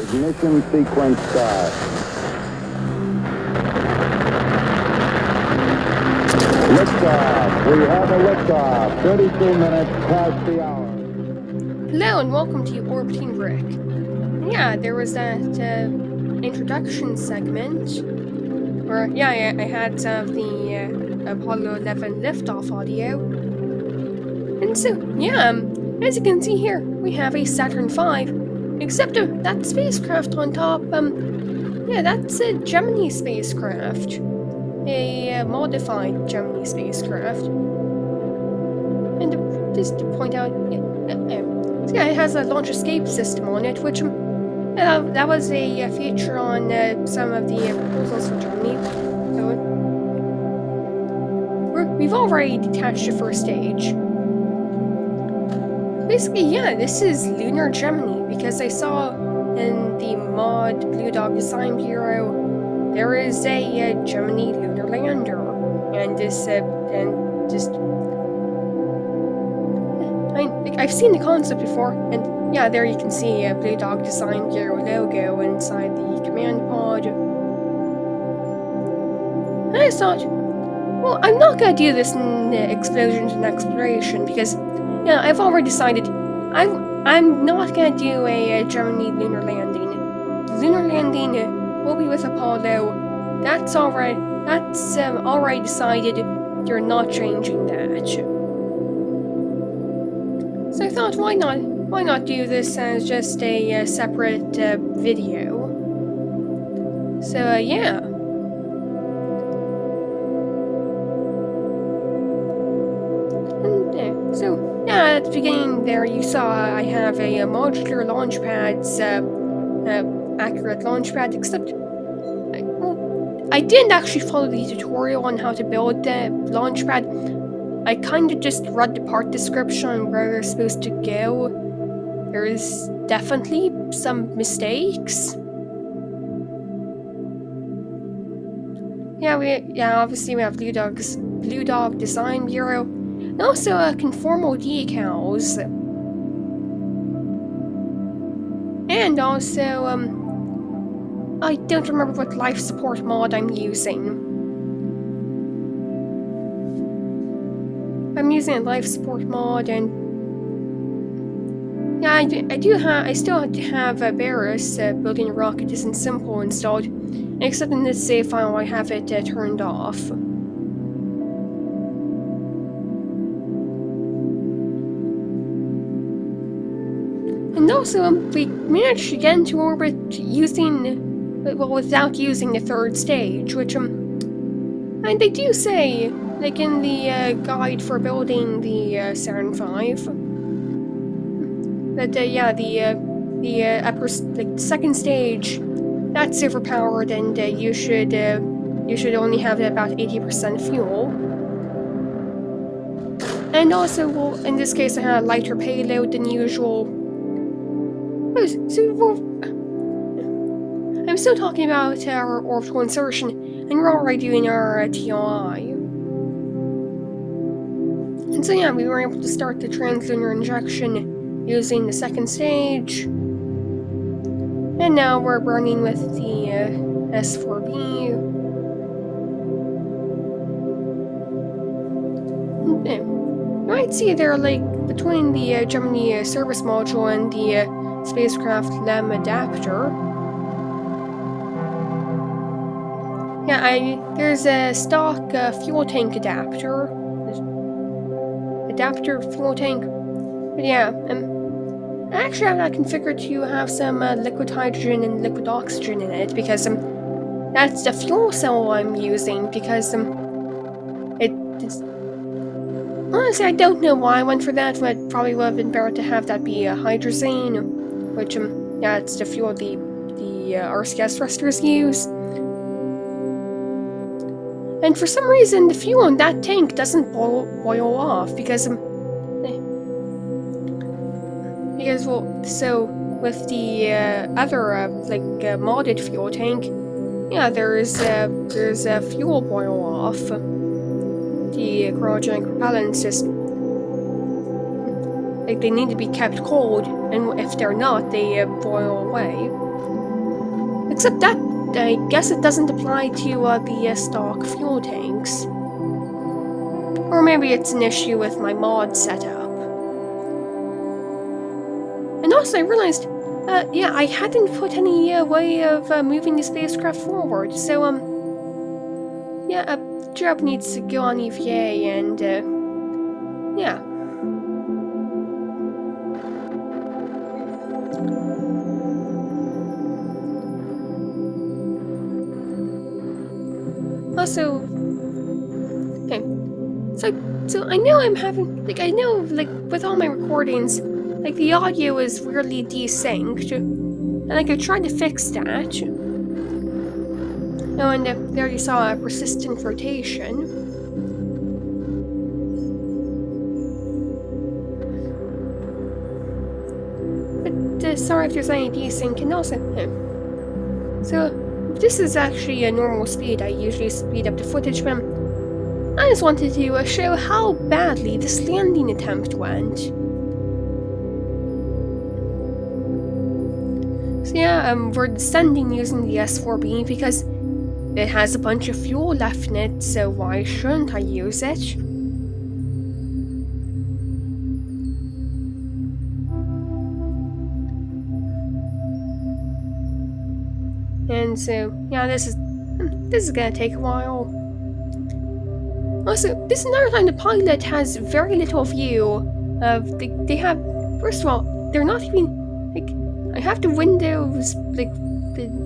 Ignition sequence start. Liftoff. We have a liftoff. 32 minutes past the hour. Hello and welcome to Orbiting Brick. And yeah, there was that introduction segment where, I had some of the Apollo 11 liftoff audio. And so, as you can see here, we have a Saturn V, except that spacecraft on top, that's a Gemini spacecraft. A modified Gemini spacecraft. And just to point out, it has a launch escape system on it, which that was a feature on some of the proposals for Germany. So we've already detached the first stage. Basically, this is Lunar Gemini, because I saw in the mod Blue Dog Design Bureau there is a Gemini lunar lander, and I've seen the concept before, and there you can see a Blue Dog Design Bureau logo inside the command pod. And I thought, well, I'm not gonna do this in Explosions and Exploration, because I've already decided I'm not gonna do a Gemini lunar landing. Lunar landing will be with Apollo. That's already decided. You're not changing that. So I thought, why not do this as just a separate video? So at the beginning there you saw I have a modular launchpad's accurate launchpad, except I didn't actually follow the tutorial on how to build the launchpad. I kind of just read the part description on where they're supposed to go. There's definitely some mistakes. Obviously we have Blue Dog Design Bureau, and also conformal decals. And also, I don't remember what life support mod I'm using. I'm using a life support mod, and I still have Barris building a rocket isn't simple installed, except in this save file I have it turned off. And also, we managed to get into orbit without using the third stage, which and they do say, like in the guide for building the Saturn V, that the upper second stage, that's overpowered, and you should only have about 80% fuel. And also, well, in this case, I had a lighter payload than usual. I'm still talking about our orbital insertion, and we're already doing our TLI. And so we were able to start the translunar injection using the second stage. And now we're running with the S4B. You might see there, between the Gemini service module and the spacecraft LEM adapter. There's a stock fuel tank adapter. Fuel tank. But I actually have that configured to have some liquid hydrogen and liquid oxygen in it, because that's the fuel cell I'm using, because it's honestly, I don't know why I went for that, but it probably would have been better to have that be a hydrazine, which it's the fuel the RCS thrusters use. And for some reason, the fuel in that tank doesn't boil off, because with the other modded fuel tank, there's a fuel boil off. The cryogenic propellants just they need to be kept cold, and if they're not, they boil away. Except that, I guess it doesn't apply to the stock fuel tanks. Or maybe it's an issue with my mod setup. And also I realized, yeah, I hadn't put any way of moving the spacecraft forward, so, yeah, Job needs to go on EVA and, yeah. Also, okay, so I know I'm having, like, I know, like, with all my recordings, like, the audio is weirdly desynced, and, like, I tried to fix that. Oh, and there you saw a persistent rotation. But, sorry if there's any desync, and also, so, this is actually a normal speed. I usually speed up the footage, but I just wanted to show how badly this landing attempt went. So yeah, we're descending using the S4B because it has a bunch of fuel left in it, so why shouldn't I use it? And so, yeah, this is gonna take a while. Also, this is another time the pilot has very little view of they have. First of all, they're not even like I have the windows like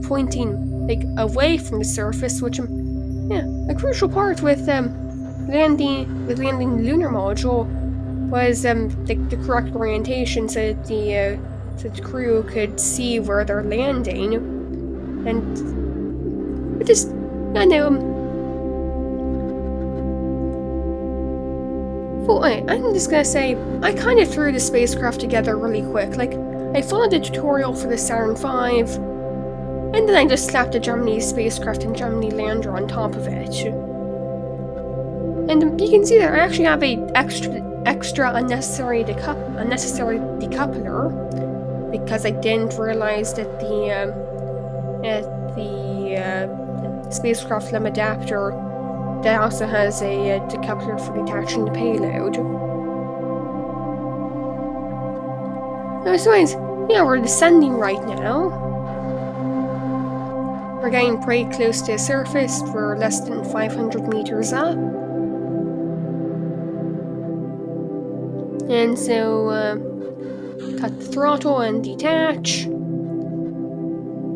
pointing like away from the surface, which yeah, a crucial part with landing the lunar module was the correct orientation so that the crew could see where they're landing, and it just I know. Well, I'm just gonna say, I kind of threw the spacecraft together really quick. Like, I followed the tutorial for the Saturn V, and then I just slapped a Gemini spacecraft and Gemini lander on top of it. And you can see that I actually have a extra unnecessary decoupler, because I didn't realize that the spacecraft LEM adapter that also has a decoupler for detaching the payload. So anyways, yeah, we're descending right now. We're getting pretty close to the surface. We're less than 500 meters up. And so, cut the throttle and detach.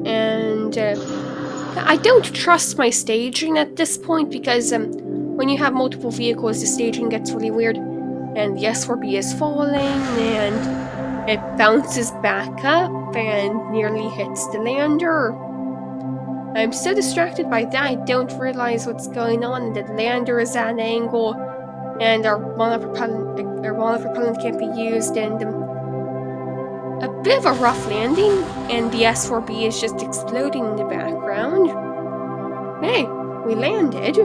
And I don't trust my staging at this point because when you have multiple vehicles, the staging gets really weird. And the S4B is falling, and it bounces back up and nearly hits the lander. I'm so distracted by that I don't realize what's going on, and the lander is at an angle, and our monopropellant can't be used, and a bit of a rough landing, and the S4B is just exploding in the background. Hey, we landed.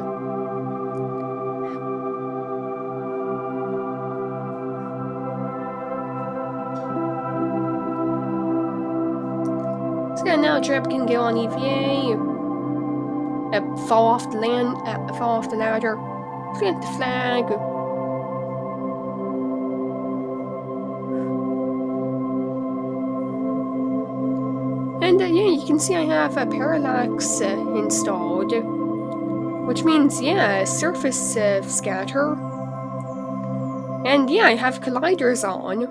So yeah, now Drip can go on EVA, fall off the ladder, plant the flag. And yeah, you can see I have a parallax installed, which means, yeah, surface scatter. And yeah, I have colliders on.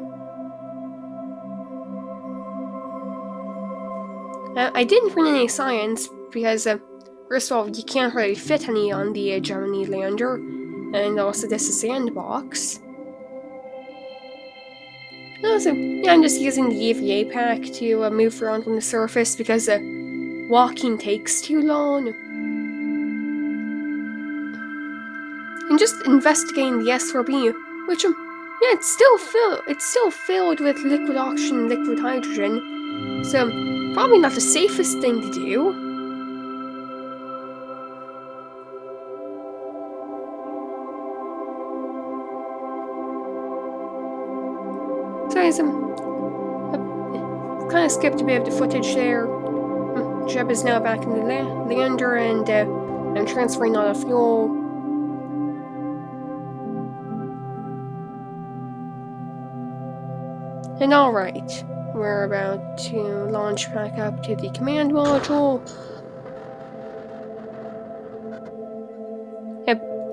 I didn't run any science because, first of all, you can't really fit any on the Gemini lander, and also this is a sandbox. Also, yeah, I'm just using the EVA pack to move around on the surface because walking takes too long. And just investigating the S4B, which yeah, it's still filled with liquid oxygen, liquid hydrogen, so probably not the safest thing to do. So I kind of skipped a bit of the footage there. Jeb is now back in the lander, and I'm transferring all the fuel. And alright, we're about to launch back up to the command module.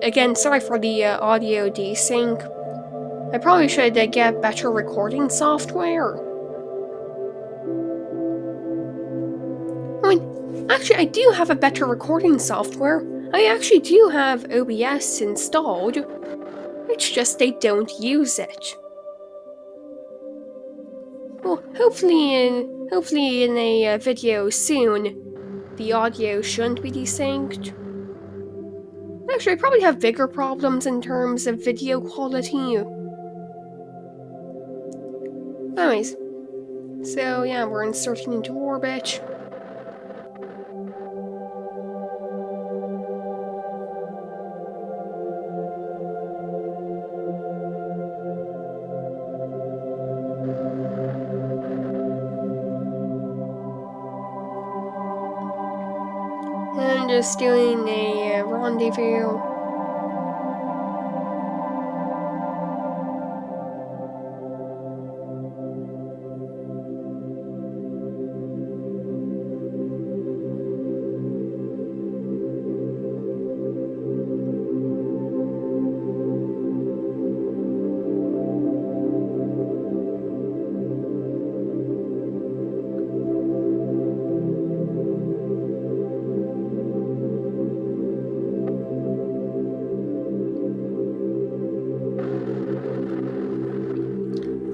Again, sorry for the audio desync. I probably should get better recording software. I mean, actually, I do have a better recording software. I actually do have OBS installed. It's just they don't use it. Well, hopefully in a video soon, the audio shouldn't be desynced. Actually, I probably have bigger problems in terms of video quality. Anyways, so yeah, we're inserting into orbit. And just doing a rendezvous.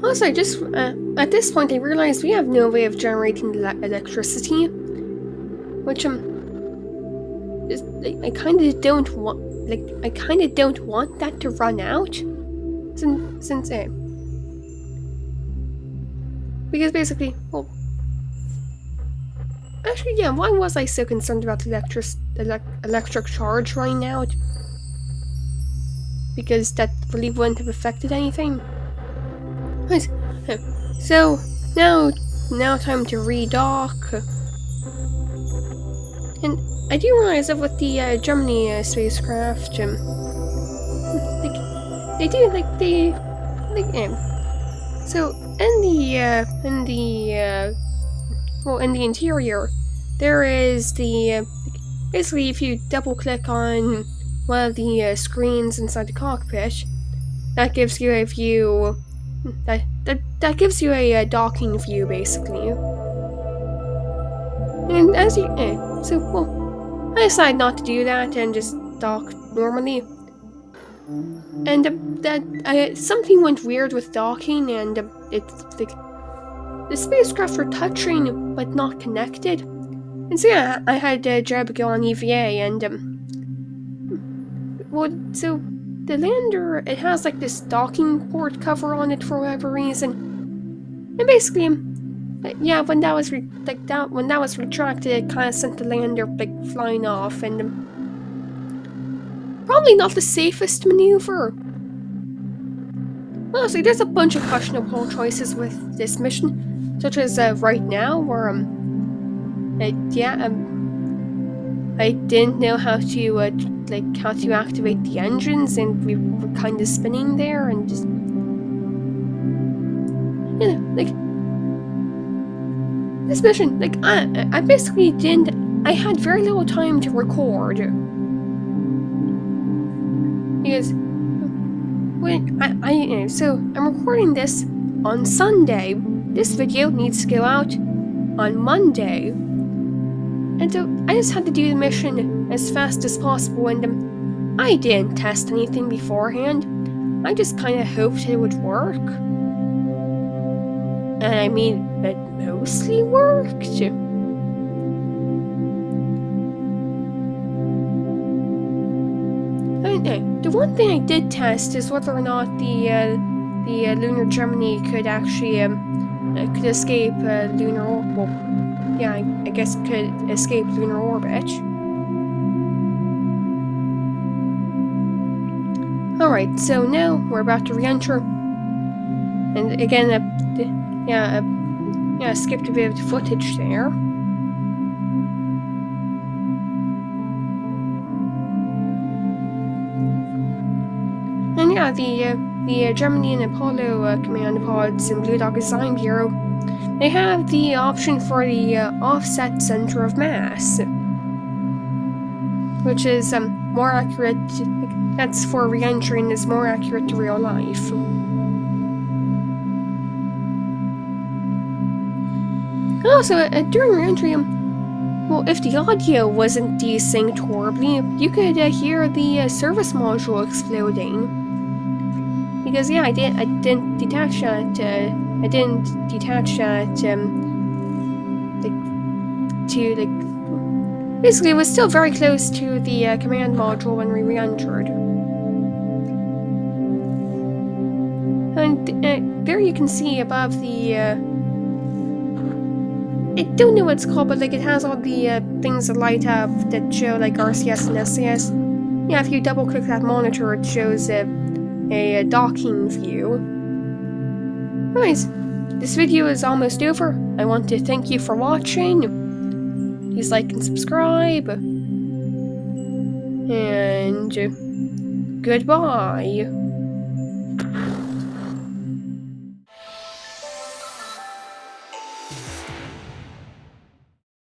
Also, just at this point, I realized we have no way of generating electricity, which I kind of don't want. I kind of don't want that to run out, since because basically, well, actually, yeah. Why was I so concerned about electric charge running out? Because that really wouldn't have affected anything. Right. So now time to redock. And I do realize that with the Gemini spacecraft, they so in the interior, there is the basically if you double click on one of the screens inside the cockpit, that gives you a view. That gives you a docking view, basically. And as you I decided not to do that and just dock normally. And something went weird with docking, and it's like the spacecraft were touching but not connected. And so yeah, I had Jeb go on EVA, and so the lander, it has like this docking port cover on it for whatever reason, and basically, yeah, when that was retracted, it kind of sent the lander flying off, and probably not the safest maneuver. Honestly, there's a bunch of questionable choices with this mission, such as right now, where I didn't know how to activate the engines, and we were kind of spinning there, and just this mission, I basically I had very little time to record, because so I'm recording this on Sunday. This video needs to go out on Monday. And so I just had to do the mission as fast as possible, and I didn't test anything beforehand. I just kind of hoped it would work. And I mean, it mostly worked. The one thing I did test is whether or not the lunar Gemini could actually could escape lunar orbit. Yeah, I guess it could escape lunar orbit. Alright, so now we're about to re-enter. And again, skipped a bit of footage there. yeah, the Gemini and Apollo command pods in Blue Dog Design Bureau, they have the option for the offset center of mass, which is more accurate. That's for re-entry and is more accurate to real life. Also, during re-entry, well, if the audio wasn't desynced horribly, you could hear the service module exploding. Because yeah, I didn't detach that. Basically, it was still very close to the command module when we re-entered. And there you can see above the. I don't know what it's called, but like it has all the things that light up that show like RCS and SAS. Yeah, if you double click that monitor, it shows a docking view. Anyways, this video is almost over. I want to thank you for watching. Please like and subscribe. And goodbye.